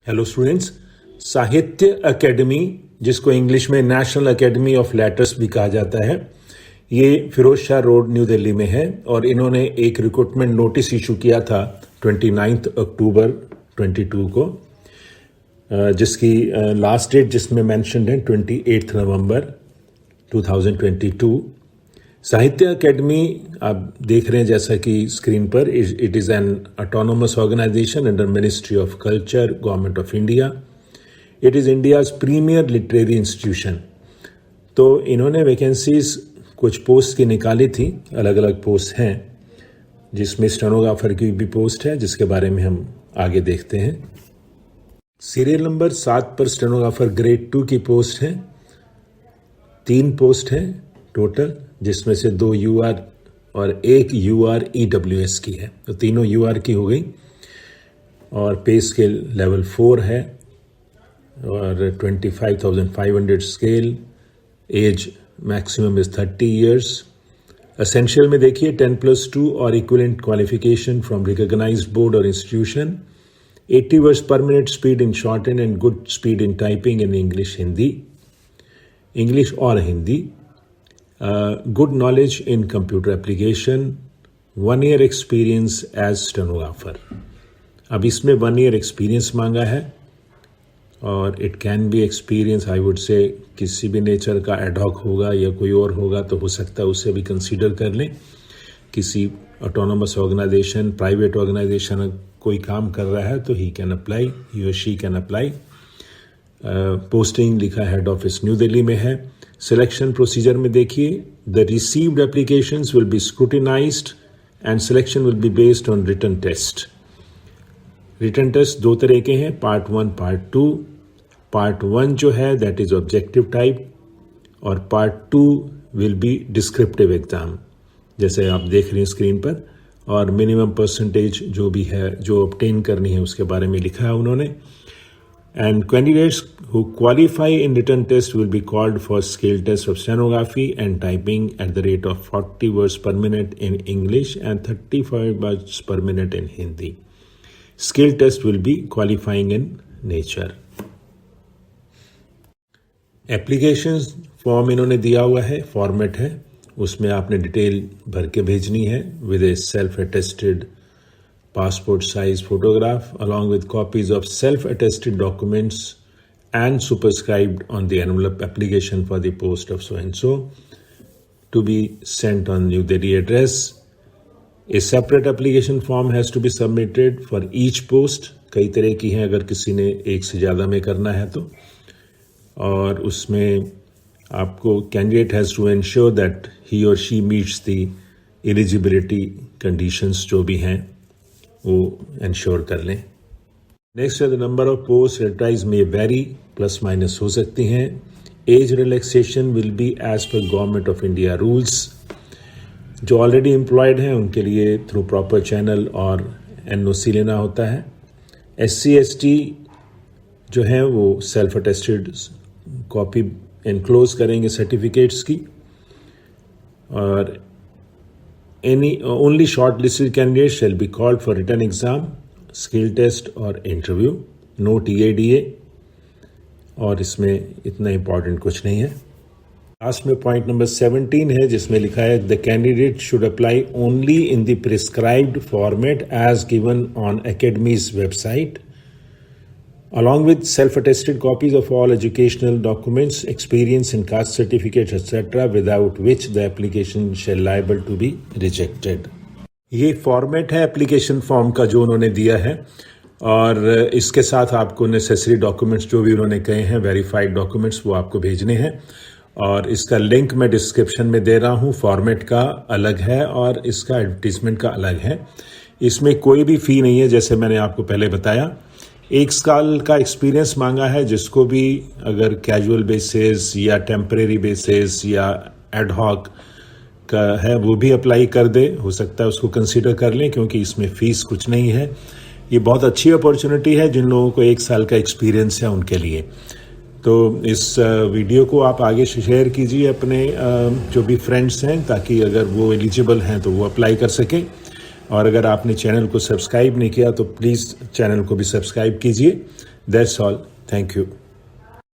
Hello students, साहित्य academy, जिसको English में नेशनल अकेडमी ऑफ लेटर्स भी कहा जाता है, ये फिरोज शाह रोड न्यू दिल्ली में है और इन्होंने एक रिक्रूटमेंट नोटिस इशू किया था 29 अक्टूबर 22 को, जिसकी लास्ट डेट जिसमें मेंशन्ड है 28 नवंबर 2022। साहित्य अकेडमी आप देख रहे हैं जैसा कि स्क्रीन पर, it is an autonomous organisation under ministry of culture, government of India. It is India's premier literary institution. तो इन्होंने वैकेंसीज कुछ पोस्ट की निकाली थी, अलग अलग पोस्ट हैं, जिसमें स्टेनोग्राफर की भी पोस्ट है, जिसके बारे में हम आगे देखते हैं। सीरियल नंबर 7 पर स्टेनोग्राफर ग्रेड 2 की पोस्ट है। 3 पोस्ट हैं टोटल, जिसमें से 2 UR और 1 UR EWS की है, तो तीनों UR की हो गई। और पे स्केल लेवल 4 है और 25,500 scale. Age maximum is 30 years। Essential में देखिए 10+2 और equivalent qualification from recognised board और institution. 80 words per minute speed in shorthand and good speed in typing in English और Hindi. Good knowledge in computer application, 1 year experience as stenographer। अब इसमें 1 year experience मांगा है और it can be experience, I would say, किसी भी nature का ad hoc होगा या कोई और होगा तो हो सकता है उसे भी कंसीडर कर लें। किसी ऑटोनोमस ऑर्गेनाइजेशन, प्राइवेट ऑर्गेनाइजेशन कोई काम कर रहा है तो ही कैन अप्लाई, ही और शी कैन अप्लाई। पोस्टिंग लिखा हेड ऑफिस न्यू दिल्ली में है। सिलेक्शन प्रोसीजर में देखिए, the received applications will be scrutinized and selection will be based on written test. Written test 2 तरह के हैं, पार्ट 1, पार्ट 2। पार्ट 1 जो है दैट इज ऑब्जेक्टिव टाइप और part 2 will be descriptive exam, जैसे आप देख रहे हैं स्क्रीन पर। और मिनिमम परसेंटेज जो भी है, जो ऑब्टेन करनी है, उसके बारे में लिखा है उन्होंने। And candidates who qualify in written test will be called for skill test of stenography and typing at the rate of 40 words per minute in English and 35 words per minute in Hindi. Skill test will be qualifying in nature. Applications form इन्होंने दिया हुआ है, format है, उसमें आपने detail भर के भेजनी है with a self-attested passport size photograph along with copies of self-attested documents and superscribed on the envelope application for the post of so and so to be sent on New Delhi address. A separate application form has to be submitted for each post. कई तरह की हैं अगर किसी ने एक से ज़्यादा में करना है तो। और उसमें आपको candidate has to ensure that he or she meets the eligibility conditions जो भी हैं वो इंश्योर कर लें। नेक्स्ट है the number of post advertise में वेरी, प्लस माइनस हो सकती हैं। Age relaxation will be as per government of India rules. जो ऑलरेडी एम्प्लॉयड हैं उनके लिए थ्रू प्रॉपर चैनल और NOC लेना होता है। SC ST जो हैं वो सेल्फ अटेस्टेड कॉपी एनक्लोज करेंगे सर्टिफिकेट्स की। और only shortlisted candidates shall be called for written exam, skill test और interview, no TADA। और इसमें इतना इम्पॉर्टेंट कुछ नहीं है। लास्ट में पॉइंट नंबर 17 है, जिसमें लिखा है the candidate should apply only in the prescribed format as given on academy's website along with self-attested copies of all educational documents, experience and caste certificates, etc., without which the application shall liable to be rejected. ये format है application form का जो उन्होंने दिया है, और इसके साथ आपको नेसेसरी डॉक्यूमेंट्स जो भी उन्होंने कहे हैं, वेरीफाइड डॉक्यूमेंट्स, वो आपको भेजने हैं। और इसका लिंक मैं डिस्क्रिप्शन में दे रहा हूँ। फॉर्मेट का अलग है और इसका एडवर्टीजमेंट का अलग है। इसमें कोई भी फ़ी नहीं है, जैसे मैंने आपको पहले बताया। 1 साल का एक्सपीरियंस मांगा है, जिसको भी अगर कैजुअल बेसिस या टेम्परेरी बेसिस या एडहॉक का है वो भी अप्लाई कर दे, हो सकता है उसको कंसीडर कर लें, क्योंकि इसमें फ़ीस कुछ नहीं है। ये बहुत अच्छी अपॉर्चुनिटी है जिन लोगों को 1 साल का एक्सपीरियंस है उनके लिए। तो इस वीडियो को आप आगे शेयर कीजिए अपने जो भी फ्रेंड्स हैं, ताकि अगर वो एलिजिबल हैं तो वो अप्लाई कर सकें। और अगर आपने चैनल को सब्सक्राइब नहीं किया तो प्लीज़ चैनल को भी सब्सक्राइब कीजिए, दैट्स ऑल, थैंक यू।